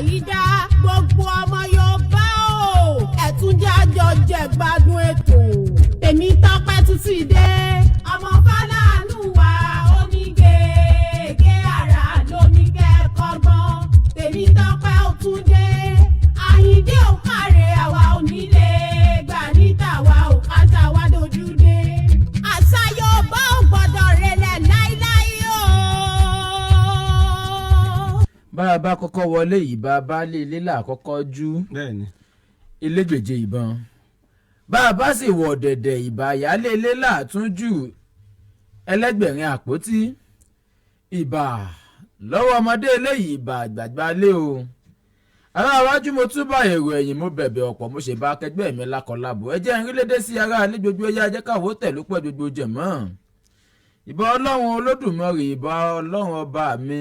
yìí dá gbogbo ọmọ Yorùbá o ẹ̀tún jájọ jẹ̀gbádùn ètò Tèmítọ́pẹ́ tún ti dé ọmọ Fálànù wa onígègé àrà lóníkẹ́kọ̀ọ́gbọ́n Tèmítọ́pẹ́ ó tún dé Àyìndé ò kárẹ̀ àwa ò nílé gbà níta wa ò kásá wa dojú dé àṣà Yorùbá ò gbọ́dọ̀ relẹ̀ láíláí o. bá a bá kọ́kọ́ wọlé ìbá baálé ilé là kọ́kọ́ jú ilé gbèjè ìbọn bá a bá sì wọ̀ dẹ̀dẹ̀ ìbá yálé ilé là tún jù ẹlẹ́gbẹ̀rin àpótí ìbà lọ́wọ́ ọmọdé eléyìí ìbà àgbààgbà lé o ará iwájú mo túbọ̀ èrò ẹ̀yìn mo bẹ̀bẹ̀ ọ̀pọ̀ mo ṣe bá akẹgbẹ́ mi lákọlábò ẹ jẹ́ n rí lédè sí ara alẹ́ gbogbo ẹyẹ ajẹ́ káwọ́ tẹ̀ ló pẹ́ gbogbo jẹ̀mọ́ ìbà ọlọ́run olódùmarè ìbà ọlọ́run ọba mi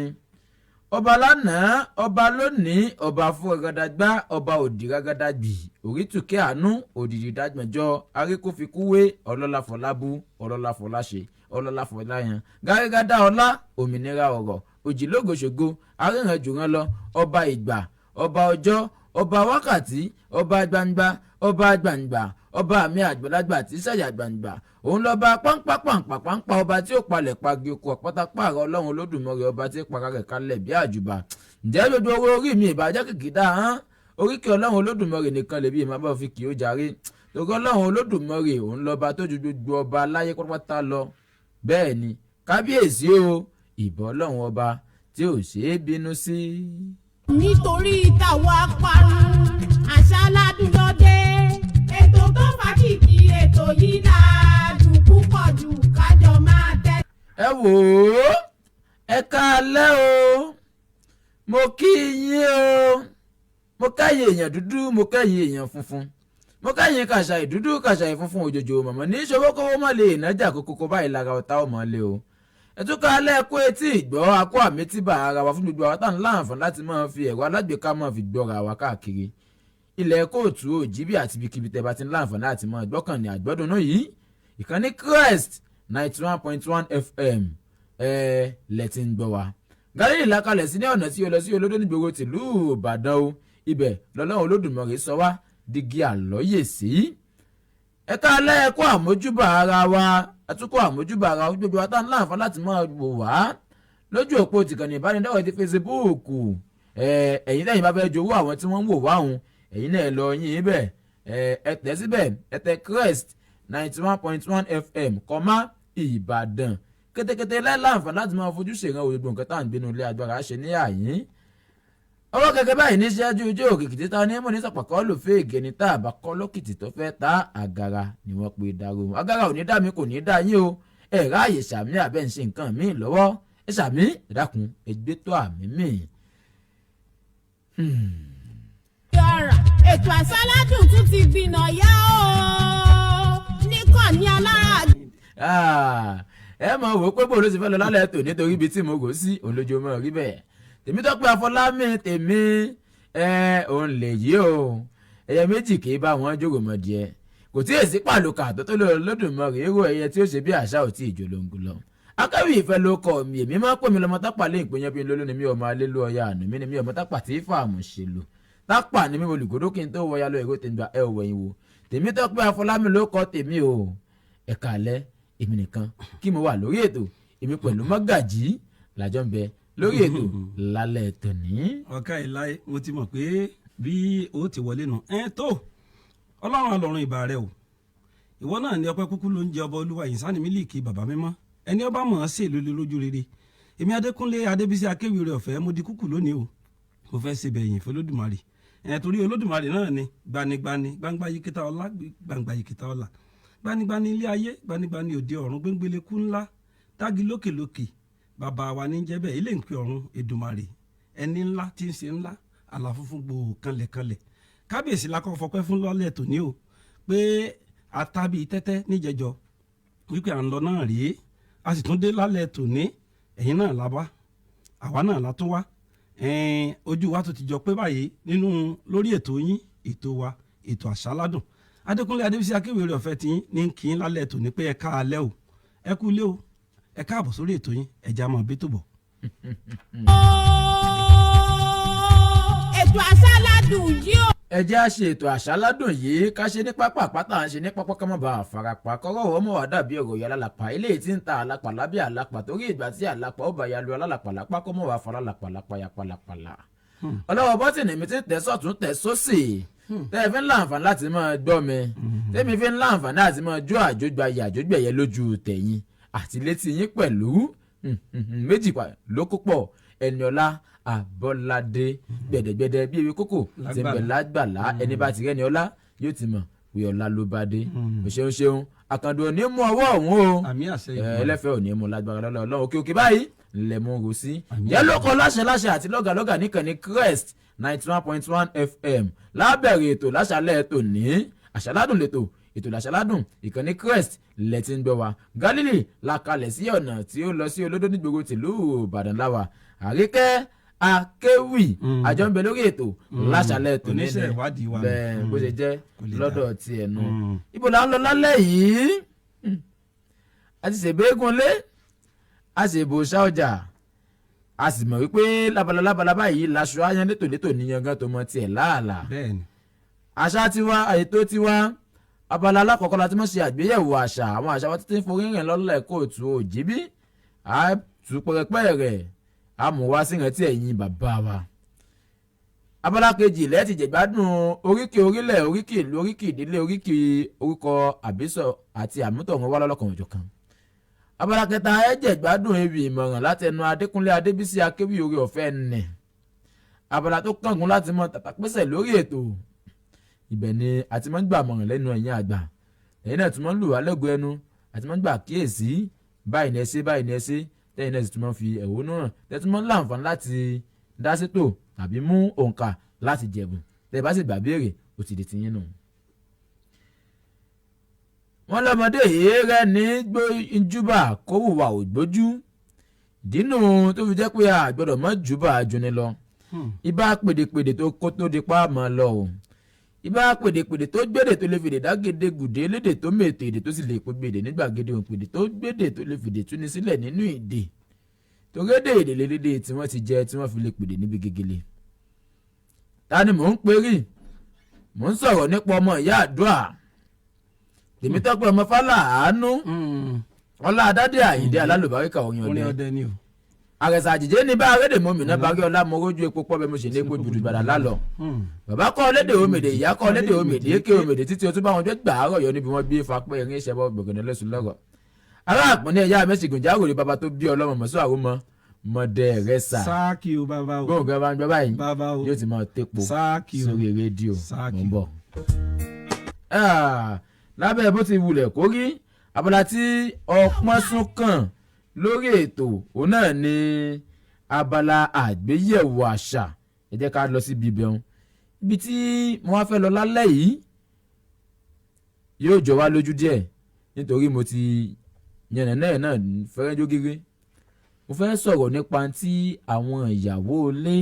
ọba lánàá ọba lónìí ọba fún ragadagbá ọba òdì ragadagbì orítùkẹ́ àánú òdìdí dágbẹ̀jọ arékófikúwé ọlọ́lá fọlábù ọlọ́lá fọláṣe ọlọ́lá fọláyan gárígádá ọlá òmìnira ọ̀rọ̀ òjìlógoṣògo arìnrìnàjòrán lọ ọba ìgbà ọba ọjọ́ ọba wákàtí ọba gbangba ọba gbangba ọba àmì àgbàlagbà tí sẹ̀yà gbangba òun lọ́ba pọ́npápọ́npá ọba tí ó palẹ̀ pagi oko ọ̀pátápààrọ̀ ọlọ́run olódùmarè ọba tí para rẹ̀ kalẹ̀ bí àjùbà ǹjẹ́ gbogbo owó orí mi ìbàjẹ́ kìkìdá hàn oríkì ọlọ́run olódùmarè nìkan lè bí ìmọ̀ bá fi kì í ó jàre torí ọlọ́run olódùmarè òun lọ́ba tó ju gbogbo ọba láyé pátápátá lọ bẹ́ẹ̀ ni kábíyèsí o ìbọn ọlọ́run ọba tí ò ṣeé bínú sí. nítorí táwa parun àṣà ládùúgbòde ètò tó fà kìkì ètò yìí ládùn púpọ̀ jù kájọ máa tẹ́. ẹ wò ó ẹ káalẹ́ o mo kí yín o mo káyè èèyàn dúdú mo káyè èèyàn funfun mo káyè kàṣàì dúdú kàṣàì funfun òjòjò mọ̀mọ́ ní ìṣòwò kówó mọ́ lè nájà kókó báyìí lára ọ̀tá ọmọ lé o ẹtúkọ alẹ́ kó etí ìgbọ́ akó àmì tí bá ara wa fún gbogbo àwọn táwọn láǹfààní láti máa fi ẹ̀rọ alágbèéká máa fi gbọ́ra wa káàkiri ilẹ̀ kóòtù òjìbí àti ibikíbi tẹ́ bá ti ń láǹfààní láti máa gbọ́kàn ní àgbọ́dúnú yìí ìkànnì Crest 91.1 FM lẹ́tí ń gbọ́ wa gàrí ìlàkalẹ̀ sí ní ọ̀nà tí o lọ sí olódó nígboro tìlú Ìbàdàn o ibẹ̀ lọ́lọ́run Olódùmarè sọ wá digi àlọ́yè sí ẹ̀ka alẹ́ ẹ̀kọ́ àmójúbà ara wa àtúkọ̀ àmójúbà ara wa gbogbo àtàn láǹfààní láti máa wò wá lójú òpó tìkànnì ìbánidọ́rẹ̀ẹ́ ti Facebook ẹ̀yin lẹ́yìn bá fẹ́ jowó àwọn tí wọ́n ń wò wá òun ẹ̀yin náà lọ yín ibẹ̀ ẹ tẹ̀ síbẹ̀ ẹ tẹ̀ Crest 91.1 FM kọ́má Ìbàdàn kétékété láǹfààní láti máa fojú ṣèrànwọ́ gbogbo nǹkan tá à ń gbénu ilé agbára ṣe ní àyín ọwọ́ kẹ̀kẹ́ báyìí ní ṣáájú ojú òkìkìtì ta ní mọ̀ní sọ̀pàkọ́ ló fẹ́ ègè ní tá àbá kọ́ lókìtì tó fẹ́ ta àgàrà ni wọ́n pe dàrú àgàrà ò ní dá mi kò ní dá yín o ẹ ráàyè sàmì àbẹ́ ń ṣe nǹkan míì lọ́wọ́ ẹ sàmì ìdákun ẹgbẹ́ tó àmì míì. ètò àṣáládùn tún ti gbìnà yá o níkànnì alára. ẹ mọ̀ wò pé bó ló ti fẹ́ lọ lálẹ́ tò nítorí ibi tí mo gò sí òun lójú ọmọ rí bẹ́ẹ̀ Tèmítọ́pẹ́ Afọlámi tèmi òun lè yí o ẹyẹ méjì kì í bá wọn jòrò mọ́ díẹ̀ kò tí èsì pàlùkà tó tó lódùmarè èrò ẹyẹ tí ó ṣe bí àṣà ò tí ì jòlóńgò lọ akáwì ìfẹ́ ló kọ mi èmi máa ń pè mí lọ́mọ tápà lé ìpínyẹ́ bí lóló ni mi ọmọ alẹ́ ló ọya àná mi ni mi ọmọ tápà tí fàmù ṣe lò tápà ni mi olùkódó kí n tó wọ ya lọ èrò tèmi ẹ ò wẹ̀yìn wò Tèmítọ́pẹ́ Afọlámi ló kọ tèmi o ẹ̀ka alẹ́ èmi nìkan kí mo wà lórí ètò èmi pẹ̀lú mọ́gàjì làjọ ń bẹ lórí ètò lálẹ́ tòní. ọ̀ka ìláyé mo ti mọ̀ pé bí o ti wọlé nù tó ọlọ́run àlọ́run ìbà rẹ o ìwọ náà ní ọpẹ́ kúkú ló ń jẹ ọba olúwa ìsáni mílíkì bàbá mímọ́ ẹni ọba mọ̀ ọ́n sí èlò lójú rere èmi adékúnlé adébísí akéwì rẹ ọ̀fẹ́ mo di kúkú lónìí o mo fẹ́ ṣe bẹ̀yìn fún olódùmarè torí olódùmarè náà ni gbanigbani gbangba yìkìtà ọlá gbangba yìkìtà ọlá gbanigbani ilé ayé gbanigbani òde ọ̀run gbẹ́ngbẹ́lẹ́kú ńlá tági lókèlókè bàbá wa ní jẹ́ bẹ́ẹ̀ ilé ń pè ọ̀run Èdùmàrè ẹni ńlá tí ń ṣe ńlá àlàfúnfún gbòò kanlẹ̀kanlẹ̀ kábíyèsí la kọ́ fọpẹ́ fún lọ́lẹ̀ tòní o pé àtàbí tẹ́tẹ́ níjẹjọ wípé à ń lọ náà rèé a sì tún dé lálẹ́ tòní ẹ̀yin náà la wá àwa náà la tún wá ojú wa tó ti jọ pé báyìí nínú lórí ètò yín ètò wa ètò àṣáládùn Adékúnlé Adébísí akéwì rẹ̀ ọ̀fẹ́ tí ní kí n lálẹ́ tòní pé ẹ ká alẹ́ o ẹ kú ilé o ẹ káàbọ̀ sórí ètò yín ẹja máa bí tó bọ̀. ètò àṣáládùn yìí o. ẹ jẹ́ à ṣe ètò àṣáládùn yìí ká ṣe ní pápá pátá à ń ṣe ní pápá ká má bàa farapa kọ́rọ́ ọmọ wa dàbí ọ̀rọ̀ ìyá alálàpà eléyìí tí ń ta àlàpà lábẹ́ àlàpà torí ìgbà tí àlàpà ó bá ya lu alálàpà lápá kó mọ̀ wá fara àlàpà lápá ya pàlàpàlà. ọlọ́wọ́ bọ́tìnì mi ti tẹ̀ sọ́tún tẹ̀ sósì tẹ́ ẹ fi ń láǹfààní láti máa gbọ́ mi tẹ́mi fi ń láǹfààní láti máa jó àjógbáyé àjógbẹ̀yẹ lójú tẹ̀yìn àti létí yín pẹ̀lú méjì ló kó pọ̀ Ẹniọlá Abọ́ládé gbẹ̀dẹ̀gbẹ̀dẹ̀ bí ewé kókò tí ń bẹ lágbàlá ẹni bá ti rẹ́ Ẹniọlá yóò ti mọ̀ pé ọlá ló bá dé. òṣèun àkàndò ò ní mú ọwọ́ ọ̀hún o ẹlẹ́fẹ̀ẹ́ ò ní mú lágbára lọ́lọ́ òkè òkè báyìí ńlẹ̀ mú ro sí. yẹ́lò kan láṣẹ àti lọ́gàlọ́gà níkànnì Crest 91.1 FM lábẹ̀rẹ̀ ètò láṣálẹ̀ ètò ní àṣáládùn lẹ́tọ̀ ètò làṣáládùn ìkànnì Crest lẹ́tí ń gbọ́ wa Galilee la kalẹ̀ sí ọ̀nà tí ó lọ sí olódó nígboro tìlú Ìbàdàn láwà Àríkẹ́ Akéwì àjọ ń bẹ lórí ètò láṣálẹ̀ ètò nínú bẹ́ẹ̀ bó ṣe jẹ́ lọ́dọ̀ ti ẹ̀nu. ibo la ń lọ lálẹ́ yìí a ti ṣèbéégúnlé a sì bò ṣá ọjà a sì mọ̀ wípé labalábala báyìí laṣọ ayan létòlétò níyangan tó mọ tiẹ̀ láàlà. àṣà tiwa ètò tiwa abala alákọ̀ọ́kọ́ la ti mọ̀ ṣe àgbéyẹ̀wò àṣà àwọn àṣà wa títí forí rìn lọ́lẹ̀ kóòtù òjìbí a tù pẹ̀rẹ̀pẹ̀ rẹ̀ a mú wá sí ìrántí ẹ̀yìn bàbá wa. abala kejì ilẹ̀ ti jẹ̀gbádùn oríkì orílẹ̀ oríkì ìlú oríkì ìdílé oríkì orúkọ àbísọ̀ àti àmútọ̀run wá lọ́lọ́kan òjọ̀kan. abala kẹta ẹ jẹ̀gbádùn ewì ìmọ̀ràn látẹnu Adékúnlé Adébísí Akéwì orí ọ̀fẹ́ nẹ̀. abala tó kángun láti mọ tàtàpẹ́sẹ̀ lórí ètò ibẹ̀ ni a ti máa ń gbà mọ̀ràn lẹ́nu ẹ̀yin àgbà ẹ̀yin náà tún máa ń lù wá lẹ́gbẹ̀ẹ́ ẹnu àti máa ń gbà kíyèsí báyìí ní ẹ ṣe báyìí ní ẹ ṣe tẹ́yìn náà sì tún máa ń fi ẹ̀hónú hàn tẹ́ tún máa ń láǹfààní láti dá sétò tàbí mú òǹkà láti jẹ̀bùn tẹ́ ẹ bá sì gbà béèrè ó ti di tiyín nù. wọ́n lọ́mọdé yìí rẹ́ ní júbà kó hùwà ògbójú dínú tó fi jẹ́ pé a gbọ́dọ̀ mọ́ júbà juni lọ ibà pèdèpèdè tó kó tó di pa mọ́ lọ o ibà pèdèpèdè tó gbèdè tó lè fèdè dágédé gùdé lédè tó mètè èdè tó sì lè pé gbèdè nígbàgede òǹpèdè tó gbèdè tó lè fèdè túni sílẹ̀ nínú èdè tó rédè èdè lédè tí wọ́n ti jẹ tí wọ́n fi lè pèdè níbi gegele. ta ni mò ń perí mò ń sọ̀rọ̀ nípa ọmọ ìyá àdúrà Tèmítọ́pẹ́ ọmọ Fálàánú ọlá adádé Àyìndé alálùbáríkà oyin ọdẹ àrẹ̀sà àjèjì ní bá arédè mọ́mìnà bá rí ọlá mọ ojú epo pọ́ bẹ́ẹ̀ mo ṣe ní epo jùlọ gbàdá lálọ́ bàbá kọ́ lédè omèdè ìyá kọ́ lédè omèdè èké omèdè títí o tún bá wọn gbé gbàárọ̀ yọ níbi wọn bí fapẹ́ irin ìṣẹ́bọ̀ gbọ̀gànà lẹ́sùn lọ́rọ̀ ará àpọ́n ní ẹ̀yà mẹ́sìgùn jágòrè bàbá tó bí ọlọ́mọ mọ̀sọ́ àrùmọ mọ̀dẹ rẹ̀ sà sáàkì o bàbá o gbọ̀ngàn bá ń gbọ́ báyìí yóò ti máa tepo sórí rédíò mọ̀ ń bọ̀. lábẹ́ bó ti wulẹ̀ kórí abala tí ọpọ́n sún kàn lórí ètò òun náà ni abala àgbéyẹ̀wò àṣà ẹ jẹ́ ká lọ sí bíbẹ̀rún ibi tí mo wá fẹ́ lọ lálẹ́ yìí yóò jọ wá lójú díẹ̀ nítorí mo ti yànnà náà fẹ́rẹ́ jó gírí mo fẹ́ sọ̀rọ̀ nípa tí àwọn ìyàwó ilé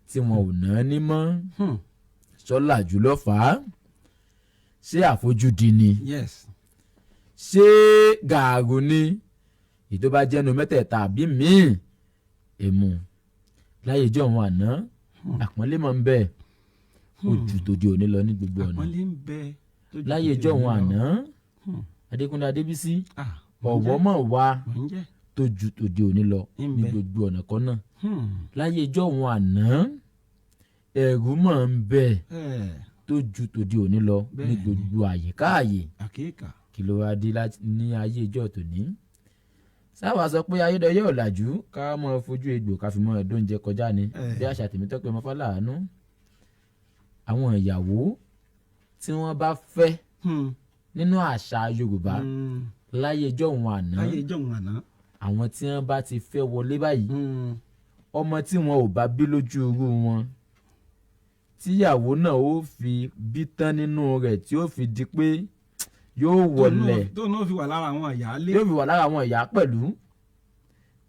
tí wọn ò ná ní mọ́ sọ́là jùlọ fà á ṣé àfojúdi ni ṣé gààrú ni ètò bá jẹ́nu mẹ́tẹ̀ẹ̀ta àbí míì èmu láyé ìjọ wọn àná àpọ́nlé máa ń bẹ ojú tòde òní lọ ní gbogbo ọ̀nà láyé ìjọ wọn àná Adékúnlé Adébísí ọ̀wọ́ mọ̀ wá tó ju tòde òní lọ ní gbogbo ọ̀nà kan náà láyé ìjọ wọn àná ẹ̀rù máa ń bẹ tó ju tòde òní lọ ní gbogbo àyíká àyè kí ló wá dé ní ayé ìjọ tòní sábà sọ pé ayédèyẹ ọ̀làjú ká mọ fojú egbò ká fi mọ ẹ̀dọ́ oúnjẹ kọjá ni bí àṣà Tèmítọ́pẹ́ ọmọ Fálàánú àwọn ìyàwó tí wọ́n bá fẹ́ nínú àṣà Yorùbá láyé jọ̀hún àná àwọn tí wọ́n bá ti fẹ́ wọlé báyìí ọmọ tí wọn ò bá bí lójú irú wọn tíyàwó náà ó fi bí tán nínú rẹ̀ tí ó fi di pé yóò wọlé tó náà fi wà lára àwọn ìyáálé yóò fi wà lára àwọn ìyá pẹ̀lú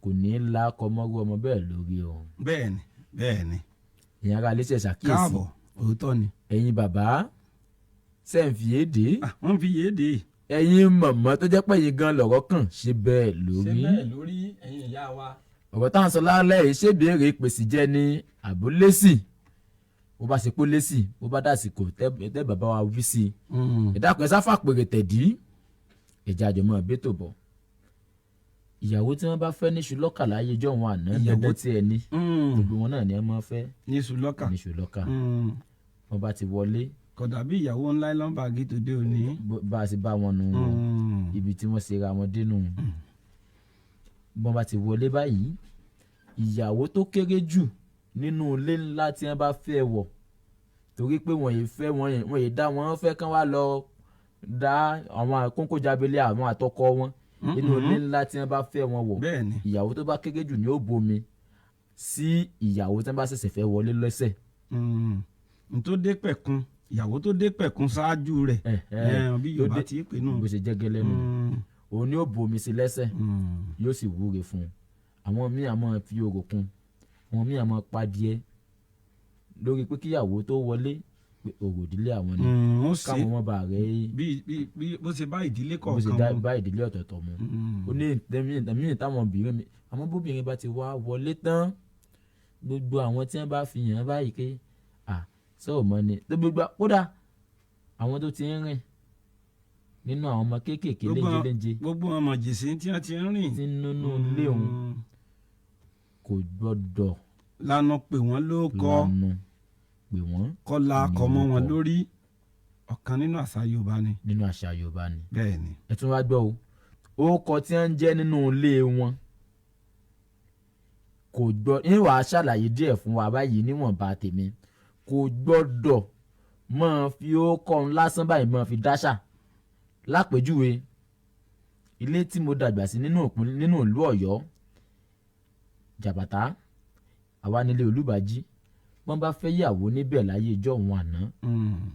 kò ní í la kọmọrú ọmọ bẹ́ẹ̀ lórí o. bẹ́ẹ̀ni. ìyẹn ara lè ṣe ṣàkíyèsí. káàbọ̀ òótọ́ ni. ẹ̀yin bàbá ṣe ń fi yéde. wọ́n fi yéde. ẹ̀yin mọ̀mọ́ tó jẹ́ pé ẹ̀yin gan lọ̀rọ̀ kàn ṣe bẹ́ẹ̀ lórí. ṣe bẹ́ẹ̀ lórí ẹ̀yin ìyá wa. ọ̀rọ̀ táwọn sọ lálẹ́ yìí ṣèbéèrè ìpèsè jẹ́ ní àbúlésì bó bá ṣe pé lésì bó bá dàsìkò tẹ́ bàbá wa wí sí i ìdákùn ẹ sáfà pèrè tẹ̀dí ìjà àjọmọ́ ẹ̀bẹ́tò bọ̀ ìyàwó tí wọ́n bá fẹ́ níṣu lọ́kà láyé ijọ́ wọn àná dandan tí ẹ ní gbogbo wọn náà ni ẹ máa fẹ́ níṣu lọ́kà wọ́n bá ti wọlé kódà bí ìyàwó ńlá lọ́nba gítòdé òní bá a sì bá wọn nù ibi tí wọ́n ṣe ra wọn dénú wọ́n bá ti wọlé báyìí ìyàwó tó kéré jù nínú ilé ńlá tí wọ́n bá fẹ́ wọ̀ torí pé wọ́n yìí dá wọn fẹ́ kán wá lọ dá àwọn kónkójábélé àwọn àtọkọ wọn nínú ilé ńlá tí wọ́n bá fẹ́ wọn wọ̀ ìyàwó tó bá kéré jù ni ó bomi sí ìyàwó tí wọ́n bá ṣẹ̀ṣẹ̀ fẹ́ wọlé lẹ́sẹ̀. tó dé pẹ̀kun ìyàwó tó dé pẹ̀kun ṣáájú rẹ̀ bí Yorùbá ti pè nù. bó ṣe jẹ́ gẹ́lẹ́ nù òun ni ó bomi sí lẹ́sẹ̀ yóò sì wúre fún un àwọn míì á máa fi orò kún àwọn míì á máa padìẹ lórí pé kíyàwó tó wọlé pé orò ìdílé àwọn ni káwọn ọmọ bá rẹ̀ bí bó ṣe bá ìdílé kọ̀ọ̀kan bó ṣe bá ìdílé ọ̀tọ̀ọ̀tọ̀ mu ó ní ìtẹ̀mí táwọn obìnrin mi àmọ́ bóbìnrin bá ti wá wọlé tán gbogbo àwọn tí wọ́n bá fi hàn báyìí pé sọ́ọ̀ mọ́ ni tó gbogbo kódà àwọn tó ti ń rìn nínú àwọn ọmọ kéékèèké léńjé gbogbo ọmọ jèsè tí wọ́n ti ń rìn tí nínú ilé òun kò gbọ́dọ̀ lánà pè wọ́n ló kọ́ kọ́lá kọ́ mọ́ wọn lórí ọ̀kan nínú àṣà Yorùbá ni. nínú àṣà Yorùbá ni. bẹ́ẹ̀ ni. ẹ tún wá gbọ́ o orúkọ tí wọ́n ń jẹ́ nínú ilé wọn kò gbọ́ ìwà ṣàlàyé díẹ̀ fún wa báyìí níwọ̀nba tèmi kò gbọ́dọ̀ máa fi orúkọ lásán báyìí máa fi dáṣà lápèjúwe ilé tí mo dàgbà sí nínú ìlú Ọ̀yọ́ Jàbàtà àwa nílé Olúbàjí wọ́n bá fẹ́ yàwó níbẹ̀ láyé ìjọ òun àná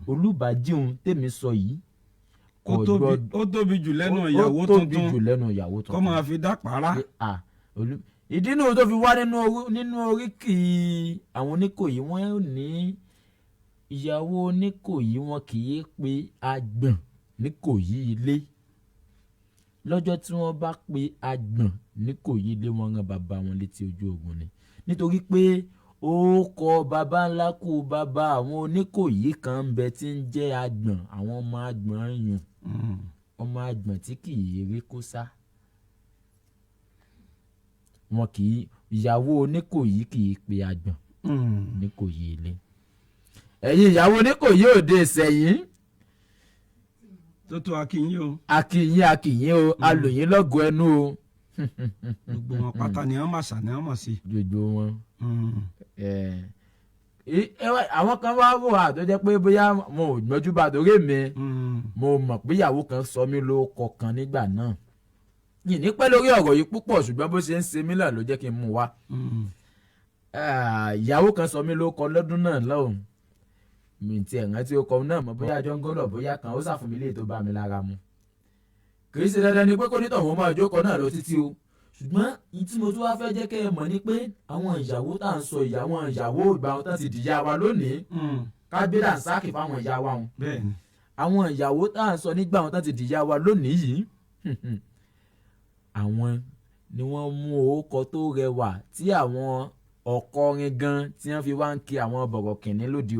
Olúbàjí òun tèmi sọ yìí ó tóbi jù lẹ́nu ìyàwó tuntun kọ́ máa fi dá pàrà. ìdí nù tó fi wá nínú oríkì àwọn Oníkòyí wọ́n ní ìyàwó Oníkòyí wọn kì í pe àgbọ̀n Níkòyí ilé lọ́jọ́ tí wọ́n bá pe àgbọ̀n Níkòyí ilé wọn rán bàbá wọn létí ojú ogun ni nítorí pé ó kọ bàbá ńlá kú bàbá àwọn Oníkòyí kan ń bẹ tí ń jẹ́ àgbọ̀n àwọn ọmọ àgbọ̀n yùn ọmọ àgbọ̀n tí kì í rí kó sá wọn kì í ìyàwó Oníkòyí kì í pe àgbọ̀n Níkòyí ilé ẹ̀yin ìyàwó Oníkòyí òde ìsẹ̀yìn tó akínyìn o. akínyìn o alòyìn lọ́gọ̀ ẹnu o. gbogbo wọn pátá ni wọn máa ṣà ni wọn máa ṣe. gbogbo wọn. àwọn kan wá wò tó jẹ́ pé bóyá mo ò gbọ́njú bá torí mi mo mọ̀ pé ìyàwó kan sọ mí lórúkọ kan nígbà náà yìí ní pẹ́ lórí ọ̀rọ̀ yìí púpọ̀ ṣùgbọ́n bó ṣe ń ṣe mí náà ló jẹ́ kí n mú wá. ìyàwó kan sọ mí lórúkọ lọ́dún náà lọ́hùn mi ti ẹ̀ràn tí ó kọ náà mọ̀ bóyá jọ́ngọ́lọ̀ bóyá kan ó ṣàfùn mi lè tó bá mi lára mu. kì í ṣe dandan ni pé kó nítọ̀ wọn máa jókòó náà lọ títí o ṣùgbọ́n ìtí mo tún wá fẹ́ jẹ́ kẹ́ ẹ mọ̀ ni pé àwọn ìyàwó tá à ń sọ ìyàwó ìgbà wọn tán ti dìyà wa lónìí kábílà ń sáàkì fáwọn ìyá wa wọn. àwọn ìyàwó tá à ń sọ nígbà wọn tán ti dìyà wa lónìí yìí àwọn ni wọ́n mú orúkọ tó rẹwà tí àwọn ọkọrin gan tí wọ́n fi wá ń kí àwọn bọ̀rọ̀ kìnní lóde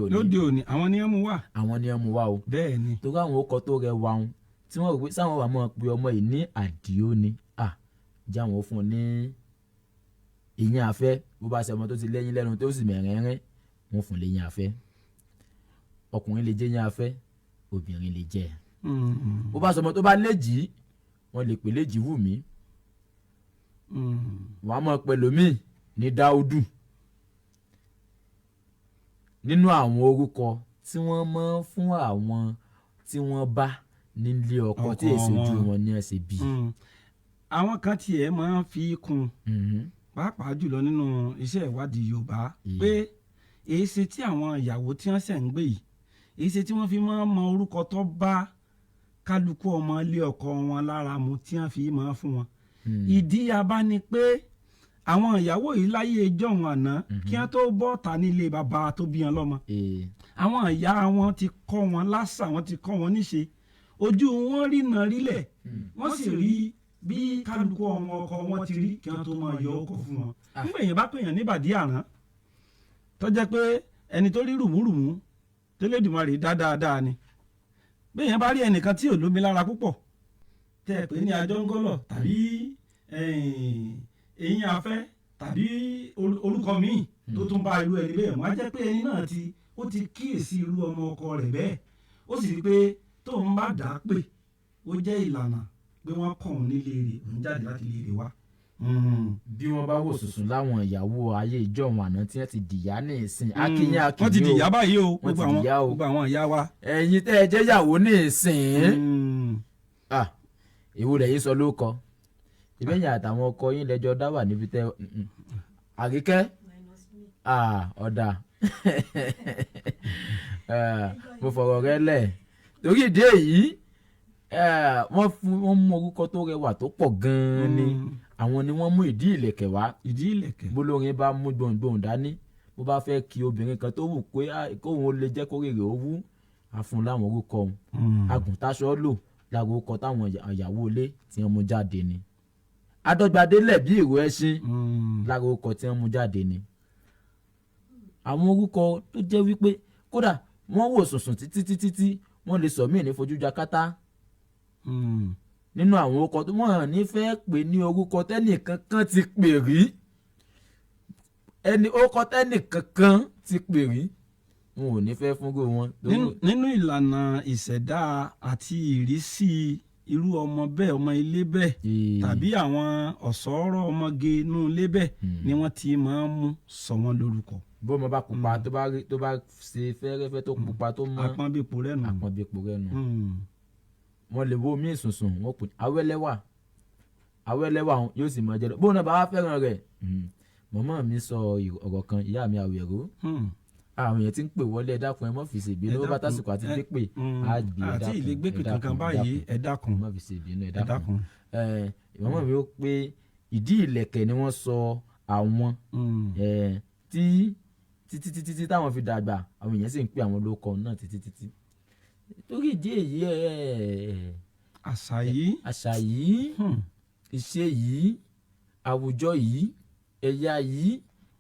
òní àwọn ni wọ́n mú wá. àwọn ni wọ́n mú wá o. bẹ́ẹ̀ ni. torí àwọn orúkọ tó rẹwà wọn tí wọ́n rò pé sáwọn wà máa pe ọmọ yìí ní Àdìó ni já wọn fún un ní ìyẹn àfẹ́ bó bá ṣe ọmọ tó ti lẹ́yìn lẹ́nu tó sì mẹ̀rẹ̀ẹ́rẹ́ wọn fún lẹ́yìn àfẹ́ ọkùnrin lè jẹ́ yẹn àfẹ́ obìnrin lè jẹ́ bó bá ṣe ọmọ tó bá léjì wọ́n lè pè léjì wù mí wọ́n á mọ̀ pẹ̀lú mi ní Dáúdù nínú àwọn orúkọ tí wọ́n máa ń fún àwọn tí wọ́n bá nílé ọkọ tí èso ojú wọn ní ẹsẹ̀ bí. àwọn kan tiẹ̀ máa ń fi kún pàápàá jùlọ nínú iṣẹ́ ìwádìí Yorùbá pé èyí ṣe tí àwọn ìyàwó tí wọ́n ṣẹ̀ ń gbé yìí èyí ṣe tí wọ́n fi máa ń mọ orúkọ tó bá kálukú ọmọ ilé ọkọ wọn lára mu tí wọ́n fi máa fún wọn. ìdí abá ni pé àwọn ìyàwó yìí láyé ìjọ́un àná kí wọ́n tó bọ́ ta nílé bàbá tó bí wọn lọ́mọ àwọn ìyá wọn ti kọ́ wọn lásà wọn ti kọ́ wọn níṣe ojú wọn rí nà rílẹ̀ wọ́n sì rí bí kálukú ọmọ ọkọ wọn ti rí kí wọ́n tó máa yọ ọkọ fún wọn. nígbà yẹn bá pèèyàn níbàdí àrán tó jẹ́ pé ẹni tó rí rùmúrùmú tẹ́lẹ̀dùmarè dáadáa ni bẹ́ẹ̀ yẹn bá rí ẹnìkan tí ò lómi lára púpọ̀ tẹ́ ẹ pé ní ajọ́ngọ́lọ̀ tàbí eyín afẹ́ tàbí orúkọ míì tó tún bá irú ẹni bẹ́ẹ̀ wọ́n á jẹ́ pé ẹni náà ó ti kíyèsí irú ọmọ ọkọ rẹ̀ bẹ́ẹ̀ ó sì rí pé tóun bá dà á pè ó jẹ́ ìlànà pé wọ́n kàn ń nílé rẹ̀ òun jáde láti lè rè wá. bí wọ́n bá wò sùsùn láwọn ìyàwó ayé ìjọ́un àná tí wọ́n ti dìyà ní ìsìn akínyìn wọ́n ti dìyà báyìí o wọ́n ti dìyà o gbogbo àwọn ìyá wa. ẹ̀yin tẹ́ ẹ jẹ́ ìyàwó ní ìsìn èwo rẹ̀ yìí sọ ló kọ ìbẹ́yìn àtàwọn ọkọ yín lẹ́jọ́ dá wà níbi tẹ́ àríkẹ́ ọ̀dà mo fọ̀rọ̀ rẹ lẹ̀ torí ìdí èyí wọ́n mú orúkọ tó rẹwà tó pọ̀ gan-an ni àwọn ni wọ́n mú ìdí ìlẹ̀kẹ̀ wá bólórin bá mú gbohùngbohùn dání bó bá fẹ́ kí obìnrin kan tó wù pé kóun ó lè jẹ́ kórèrè ó wú àfun láwọn orúkọ àgùntàṣọ́ lò lára orúkọ táwọn ìyàwó ilé tí wọ́n mú jáde ni adọ́gbadélẹ̀ bí ìró ẹṣin lára orúkọ tí wọ́n mú jáde ni àwọn orúkọ tó jẹ́ wípé kódà wọ́n wò sùnsùn títí wọ́n lè sọ míì ní fojú jakátá nínú àwọn orúkọ tó wọ́n ní fẹ́ pè ní orúkọ tẹ́nìkankan ti pè rí ẹni orúkọ tẹ́nìkankan ti pè rí wọn ò ní fẹ́ fúnrú wọn. nínú ìlànà ìṣẹ̀dá àti ìrísí irú ọmọ bẹ́ẹ̀ ọmọ ilé bẹ́ẹ̀ tàbí àwọn ọ̀ṣọ́rọ̀ ọmọge inú ilé bẹ́ẹ̀ ni wọ́n ti máa ń mú sọ wọ́n lórúkọ. bó ọmọ bá pupa tó bá ṣe fẹ́rẹ́fẹ́ tó pupa tó mọ́ àpọ́nbẹ́pọ rẹ̀ nù. wọ́n lè wo mí ìsùnsùn wọ́n pè awẹ́lẹ́wà yóò sì máa jẹ́ lọ bó náà bá wá fẹ́ràn rẹ̀ mọ̀mọ́ mi sọ ọ̀rọ̀ kan ìyá mi àwẹ̀rọ àwọn èèyàn ti ń pè wọlé ẹ dákun ẹ mọ́ fi ṣèbínú bó bá tásìkò àti gbé pè á gbé ẹ dákun àti ilé gbé pè kankan báyìí ẹ dákun mọ́ fi ṣèbínú ẹ dákun ìmọ̀mọ́ mi ó pé ìdí ìlẹ̀kẹ̀ ni wọ́n sọ àwọn títí táwọn fi dàgbà àwọn èèyàn sì ń pè àwọn lóko náà títí torí ìdí èyí àṣà yìí ìṣe yìí àwùjọ yìí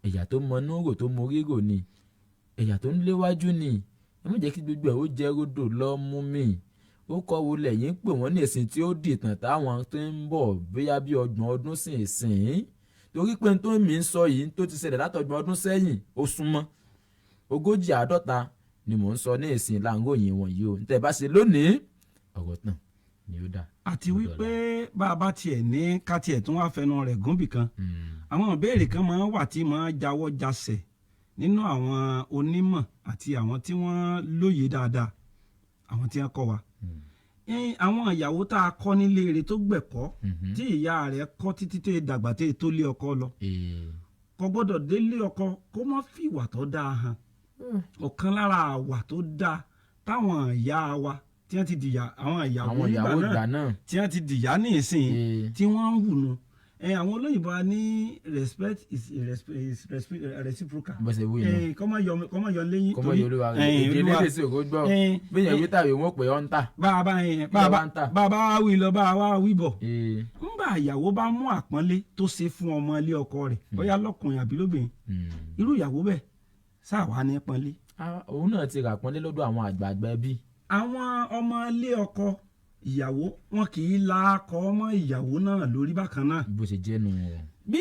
ẹ̀yà tó mọ núrò tó mọ rírò ni ẹ̀yà tó ń léwájú ni ẹ má jẹ́ kí gbogbo ẹ̀ ó jẹ́ rodò lọ́ mú mi ó kọ́ wo lẹ́yìn pé wọ́n ní ìsìn tí ó dìtàn táwọn tó ń bọ̀ bóyá bí 30 ọdún sí ìsìn torí pé tó mi ń sọ yìí tó ti ṣẹlẹ̀ látọgbọ̀n ọdún sẹ́yìn ó súnmọ́ 40-50 ni mò ń sọ ní ìsìn láǹgòyìn wọ̀nyí o níta bá ṣe lónìí ọ̀rọ̀ tán ni ó dà. àti wípé bá a bá tiẹ̀ ní ká tiẹ̀ tún wá fẹnu rẹ̀ gúnbì kan àwọn ìbéèrè kan máa ń wà tí máa ń jáwọ́ jasẹ̀ nínú àwọn onímọ̀ àti àwọn tí wọ́n lóye dáadáa àwọn tí wọ́n kọ́ wa. àwọn ìyàwó tá a kọ́ nílé rẹ̀ tó gbẹ̀kọ́ tí ìyá rẹ̀ kọ́ títí tó dàgbà tó lé ọkọ lọ kò gbọ́dọ̀ délé ọkọ kó má fi ìwà tó dáa hàn ọ̀kan lára àwà tó dáa táwọn ìyá wa tí wọ́n ti dìyà àwọn ìyàwó nígbà náà tí wọ́n ti dìyà ní ìsìn tí wọ́n ń hùnú àwọn olóyìnbó ní respect is reciprocal kọ́mọ yọ lẹ́yìn torí èdè lédè sí òkú gbọ́ bí yẹn wí tàbí wọ́n pè ọ́ ń tà. bàbá wa wí lọ bàbá wa wí bọ̀ ńgbà ìyàwó bá mú àpọ́nlé tó ṣe fún ọmọ ilé ọkọ rẹ̀ bóyá lọ́kùnrin àbí lóbìnrin irú ìyàwó bẹ́ẹ̀ sáà ní pọ́nlé. òun náà ti rà pọ́nlé lọ́dọ̀ àwọn àgbààgbà ẹbí. àwọn ọmọ ilé ọkọ ìyàwó wọn kì í la akọ ọmọ ìyàwó náà lórí bákan náà. bó ṣe jẹ́ nù. bí